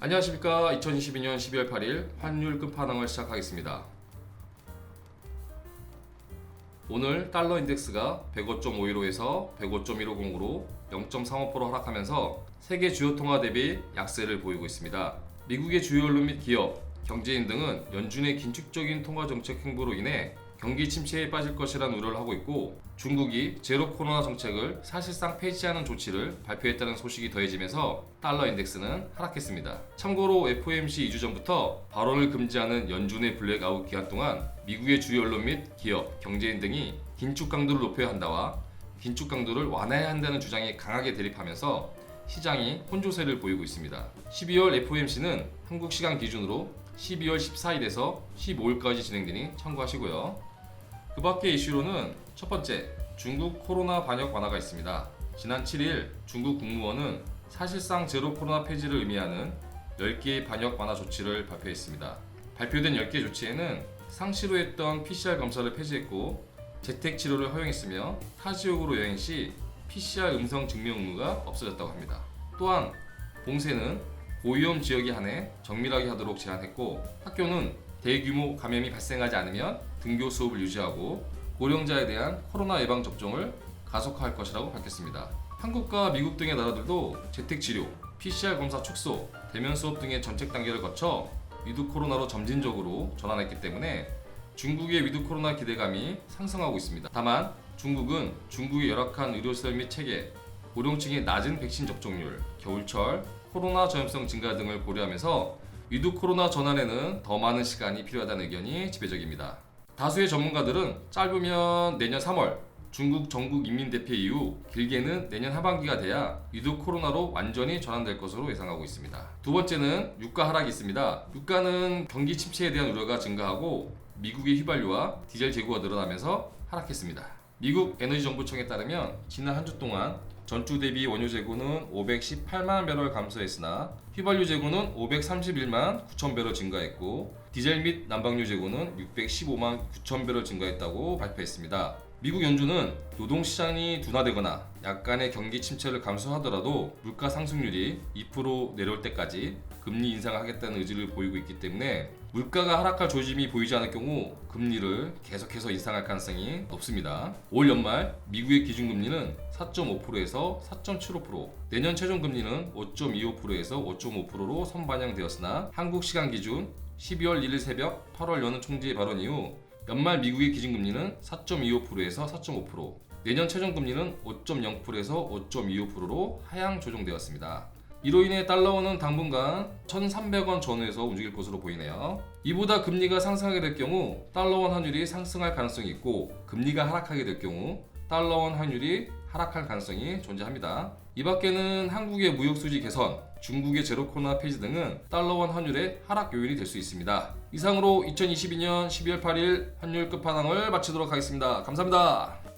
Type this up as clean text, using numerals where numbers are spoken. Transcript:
안녕하십니까. 2022년 12월 8일 환율 끝판왕을 시작하겠습니다. 오늘 달러 인덱스가 105.515에서 105.150으로 0.35% 하락하면서 세계 주요 통화 대비 약세를 보이고 있습니다. 미국의 주요 언론 및 기업, 경제인 등은 연준의 긴축적인 통화 정책 행보로 인해 경기 침체에 빠질 것이라는 우려를 하고 있고, 중국이 제로 코로나 정책을 사실상 폐지하는 조치를 발표했다는 소식이 더해지면서 달러 인덱스는 하락했습니다. 참고로 FOMC 2주 전부터 발언을 금지하는 연준의 블랙아웃 기간 동안 미국의 주요 언론 및 기업, 경제인 등이 긴축 강도를 높여야 한다와 긴축 강도를 완화해야 한다는 주장이 강하게 대립하면서 시장이 혼조세를 보이고 있습니다. 12월 FOMC는 한국 시간 기준으로 12월 14일에서 15일까지 진행되니 참고하시고요. 그 밖의 이슈로는 첫 번째, 중국 코로나 방역 완화가 있습니다. 지난 7일 중국 국무원은 사실상 제로 코로나 폐지를 의미하는 10개의 방역 완화 조치를 발표했습니다. 발표된 10개 조치에는 상시로 했던 PCR 검사를 폐지했고, 재택 치료를 허용했으며 타 지역으로 여행 시 PCR 음성 증명 의무가 없어졌다고 합니다. 또한 봉쇄는 고위험 지역에 한해 정밀하게 하도록 제한했고, 학교는 대규모 감염이 발생하지 않으면 등교 수업을 유지하고 고령자에 대한 코로나 예방 접종을 가속화할 것이라고 밝혔습니다. 한국과 미국 등의 나라들도 재택치료, PCR 검사 축소, 대면 수업 등의 정책 단계를 거쳐 위드 코로나로 점진적으로 전환했기 때문에 중국의 위드 코로나 기대감이 상승하고 있습니다. 다만 중국은 중국의 열악한 의료시설 및 체계, 고령층의 낮은 백신 접종률, 겨울철 코로나 전염성 증가 등을 고려하면서 위드 코로나 전환에는 더 많은 시간이 필요하다는 의견이 지배적입니다. 다수의 전문가들은 짧으면 내년 3월 중국 전국 인민대회 이후 길게는 내년 하반기가 돼야 위드 코로나로 완전히 전환될 것으로 예상하고 있습니다. 두 번째는 유가 하락이 있습니다. 유가는 경기 침체에 대한 우려가 증가하고 미국의 휘발유와 디젤 재고가 늘어나면서 하락했습니다. 미국 에너지정보청에 따르면 지난 한 주 동안 전주 대비 원유 재고는 518만 배럴 감소했으나 휘발유 재고는 531만 9천 배럴 증가했고, 디젤 및 난방유 재고는 615만 9천 배럴 증가했다고 발표했습니다. 미국 연준은 노동시장이 둔화되거나 약간의 경기 침체를 감수하더라도 물가 상승률이 2% 내려올 때까지 금리 인상을 하겠다는 의지를 보이고 있기 때문에 물가가 하락할 조짐이 보이지 않을 경우 금리를 계속해서 인상할 가능성이 높습니다. 올 연말 미국의 기준금리는 4.5%에서 4.75%, 내년 최종금리는 5.25%에서 5.5%로 선반영되었으나 한국 시간 기준 12월 1일 새벽 8월 여는 총재의 발언 이후 연말 미국의 기준금리는 4.25%에서 4.5%, 내년 최종금리는 5.0%에서 5.25%로 하향 조정되었습니다. 이로 인해 달러원은 당분간 1,300원 전후에서 움직일 것으로 보이네요. 이보다 금리가 상승하게 될 경우 달러원 환율이 상승할 가능성이 있고, 금리가 하락하게 될 경우 달러원 환율이 하락할 가능성이 존재합니다. 이 밖에는 한국의 무역수지 개선, 중국의 제로 코로나 폐지 등은 달러원 환율의 하락 요인이 될 수 있습니다. 이상으로 2022년 12월 8일 환율 끝판왕을 마치도록 하겠습니다. 감사합니다.